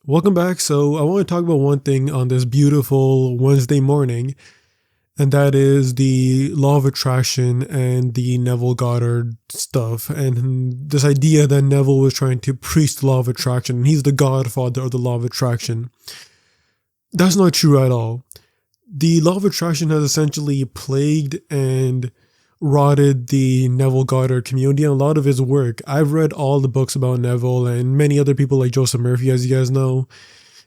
Welcome back. So, I want to talk about one thing on this beautiful Wednesday morning, and that is the law of attraction and the Neville Goddard stuff. And this idea that Neville was trying to preach the law of attraction, and he's the godfather of the law of attraction. That's not true at all. The law of attraction has essentially plagued and rotted the Neville Goddard community and a lot of his work. I've read all the books about Neville and many other people like Joseph Murphy, as you guys know,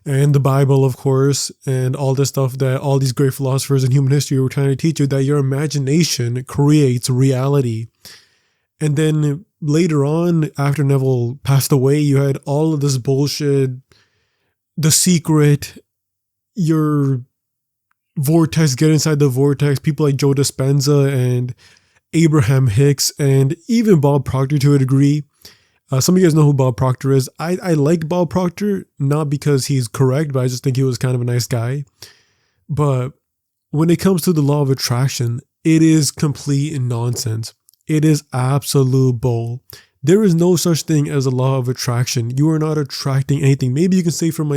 and the Bible, of course, and all this stuff that all these great philosophers in human history were trying to teach you, that your imagination creates reality. And then later on, after Neville passed away, you had all of this bullshit, The Secret, your vortex, get inside the vortex, people like Joe Dispenza and Abraham Hicks, and even Bob Proctor to a degree. Some of you guys know who Bob Proctor is. I like Bob Proctor, not because he's correct, but I just think he was kind of a nice guy. But when it comes to the law of attraction, it is complete nonsense. It is absolute bull. There is no such thing as a law of attraction. You are not attracting anything. Maybe you can say from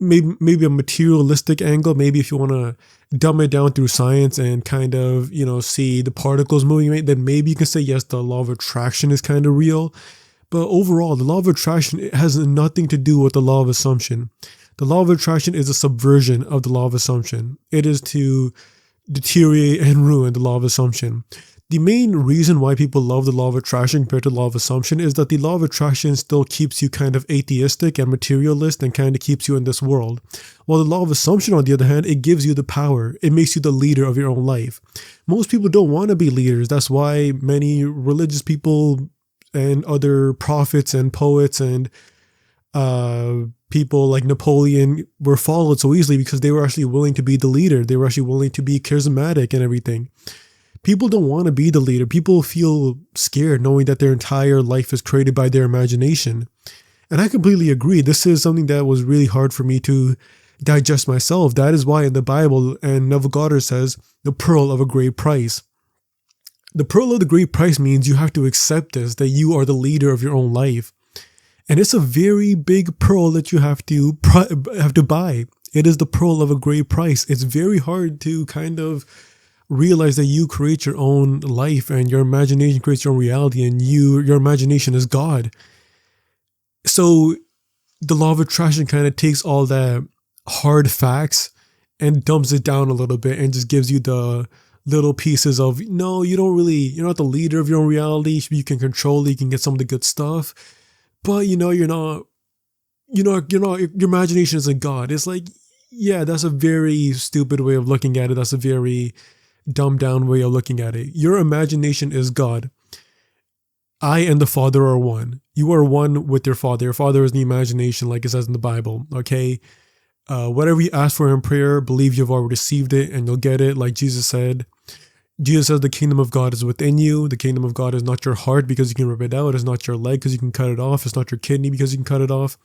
maybe a materialistic angle, maybe if you want to dumb it down through science and kind of, see the particles moving, then maybe you can say, yes, the law of attraction is kind of real. But overall, the law of attraction, it has nothing to do with the law of assumption. The law of attraction is a subversion of the law of assumption. It is to deteriorate and ruin the law of assumption. The main reason why people love the law of attraction compared to the law of assumption is that the law of attraction still keeps you kind of atheistic and materialist and kind of keeps you in this world. While the law of assumption, on the other hand, it gives you the power. It makes you the leader of your own life. Most people don't want to be leaders. That's why many religious people and other prophets and poets and people like Napoleon were followed so easily because they were actually willing to be the leader. They were actually willing to be charismatic and everything. People don't want to be the leader. People feel scared knowing that their entire life is created by their imagination. And I completely agree. This is something that was really hard for me to digest myself. That is why in the Bible, and Neville Goddard says, the pearl of a great price. The pearl of the great price means you have to accept this, that you are the leader of your own life. And it's a very big pearl that you have to buy. It is the pearl of a great price. It's very hard to kind of realize that you create your own life and your imagination creates your own reality, and your imagination is God. So the law of attraction kind of takes all that hard facts and dumps it down a little bit and just gives you the little pieces of, no, you're not the leader of your own reality. You can control it, you can get some of the good stuff, but your imagination isn't God. It's like, yeah, that's a very stupid way of looking at it. That's a very dumbed down way of looking at it. Your imagination is God. I and the Father are one. You are one with your Father. Your Father is the imagination, like it says in the Bible. Okay, whatever you ask for in prayer, believe you've already received it, and you'll get it. Like Jesus said. Jesus says the kingdom of God is within you. The kingdom of God is not your heart because you can rip it out. It's not your leg because you can cut it off. It's not your kidney because you can cut it off.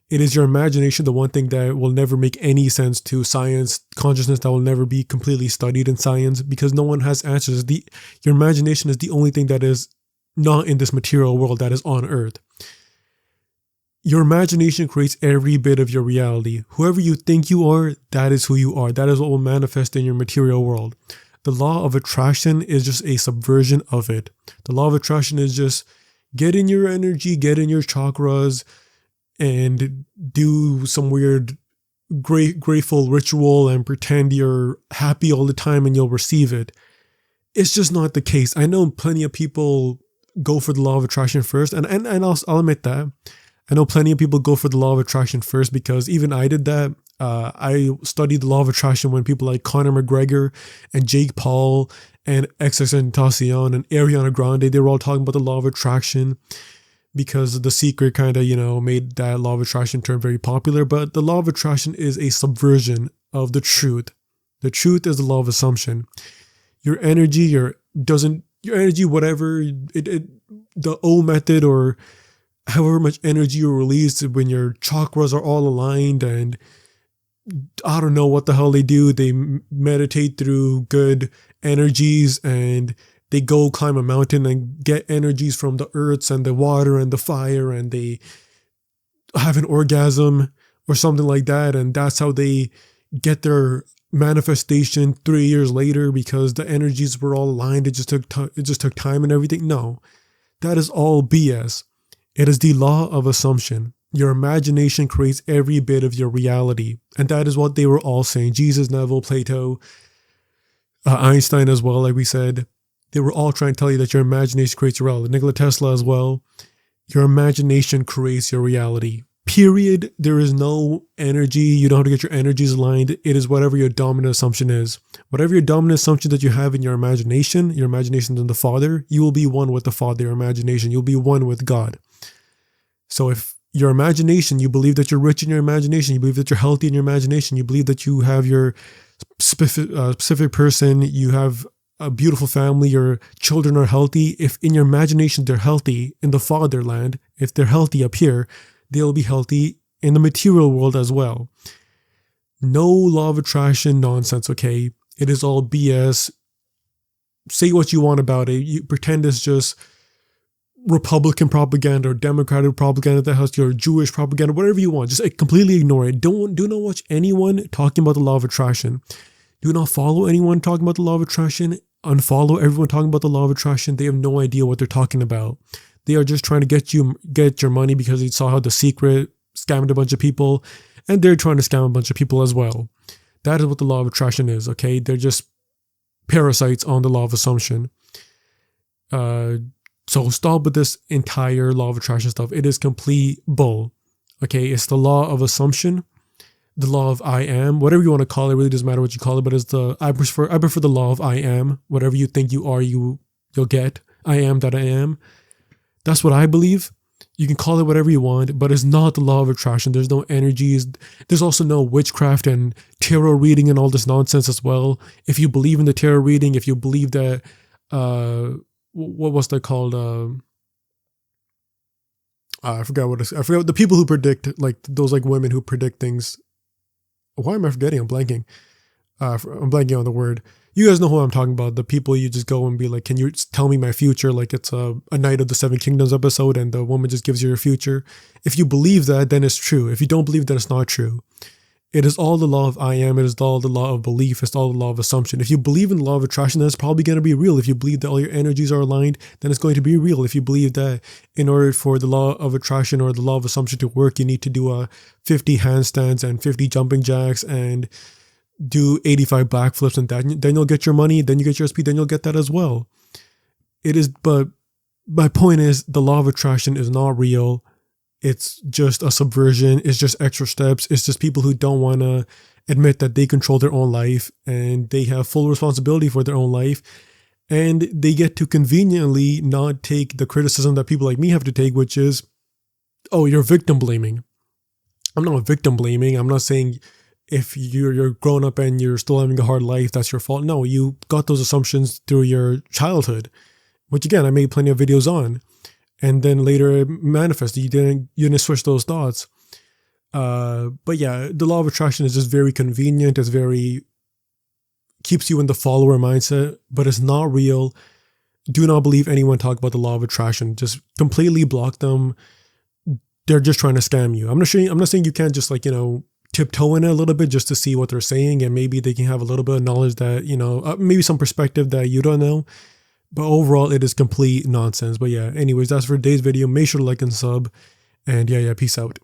It is your imagination, the one thing that will never make any sense to science, consciousness that will never be completely studied in science because no one has answers. Your imagination is the only thing that is not in this material world, that is on earth. Your imagination creates every bit of your reality. Whoever you think you are, that is who you are. That is what will manifest in your material world. The law of attraction is just a subversion of it. The law of attraction is just get in your energy, get in your chakras, and do some weird grateful ritual and pretend you're happy all the time and you'll receive it. It's just not the case. I know plenty of people go for the law of attraction first, and I'll admit that. I know plenty of people go for the law of attraction first because even I did that. I studied the law of attraction when people like Conor McGregor and Jake Paul and XXXTentacion and Ariana Grande, they were all talking about the law of attraction, because The Secret kind of, made that law of attraction term very popular. But the law of attraction is a subversion of the truth. The truth is the law of assumption. Your energy, whatever, the O method, or however much energy you release when your chakras are all aligned, and I don't know what the hell they do. They meditate through good energies, and they go climb a mountain and get energies from the earths and the water and the fire, and they have an orgasm or something like that, and that's how they get their manifestation 3 years later because the energies were all aligned. It just took time and everything. No, that is all BS. It is the law of assumption. Your imagination creates every bit of your reality, and that is what they were all saying. Jesus, Neville, Plato, Einstein as well, like we said. They were all trying to tell you that your imagination creates your reality. Nikola Tesla as well. Your imagination creates your reality. Period. There is no energy. You don't have to get your energies aligned. It is whatever your dominant assumption is. Whatever your dominant assumption that you have in your imagination is in the Father, you will be one with the Father, your imagination. You'll be one with God. So if your imagination, you believe that you're rich in your imagination, you believe that you're healthy in your imagination, you believe that you have your specific person, you have a beautiful family, your children are healthy. If in your imagination they're healthy in the fatherland, if they're healthy up here, they'll be healthy in the material world as well. No law of attraction nonsense, okay? It is all BS. Say what you want about it. You pretend it's just Republican propaganda or Democratic propaganda that has your Jewish propaganda, whatever you want. Just completely ignore it. Do not watch anyone talking about the law of attraction. Do not follow anyone talking about the law of attraction. Unfollow everyone talking about the law of attraction. They have no idea what they're talking about. They are just trying to get your money because they saw how The Secret scammed a bunch of people, and they're trying to scam a bunch of people as well. That is what the law of attraction is, okay? They're just parasites on the law of assumption. So stop with this entire law of attraction stuff. It is complete bull, okay? It's the law of assumption, the law of I am, whatever you want to call it. Really doesn't matter what you call it, but it's I prefer the law of I am. Whatever you think you are, you'll get. I am that I am. That's what I believe. You can call it whatever you want, but it's not the law of attraction. There's no energies. There's also no witchcraft and tarot reading and all this nonsense as well. If you believe in the tarot reading, if you believe that, what was that called? I forgot I forgot the people who predict, like those like women who predict things. Why am I forgetting? I'm blanking. I'm blanking on the word. You guys know who I'm talking about. The people you just go and be like, can you tell me my future? Like it's a Night of the Seven Kingdoms episode and the woman just gives you your future. If you believe that, then it's true. If you don't believe that, it's not true. It is all the law of I am. It is all the law of belief. It's all the law of assumption. If you believe in the law of attraction, then it's probably going to be real. If you believe that all your energies are aligned, then it's going to be real. If you believe that in order for the law of attraction or the law of assumption to work, you need to do 50 handstands and 50 jumping jacks and do 85 backflips and that, then you'll get your money, then you get your SP, then you'll get that as well. It is, but my point is the law of attraction is not real. It's just a subversion. It's just extra steps. It's just people who don't want to admit that they control their own life and they have full responsibility for their own life. And they get to conveniently not take the criticism that people like me have to take, which is, oh, you're victim blaming. I'm not victim blaming. I'm not saying if you're grown up and you're still having a hard life, that's your fault. No, you got those assumptions through your childhood, which again, I made plenty of videos on. And then later it manifested. You didn't switch those thoughts. But yeah, the law of attraction is just very convenient. It's keeps you in the follower mindset, but it's not real. Do not believe anyone talk about the law of attraction. Just completely block them. They're just trying to scam you. I'm not saying you can't just tiptoe in it a little bit just to see what they're saying, and maybe they can have a little bit of knowledge that, maybe some perspective that you don't know. But overall, it is complete nonsense. But yeah, anyways, that's for today's video. Make sure to like and sub. And yeah, peace out.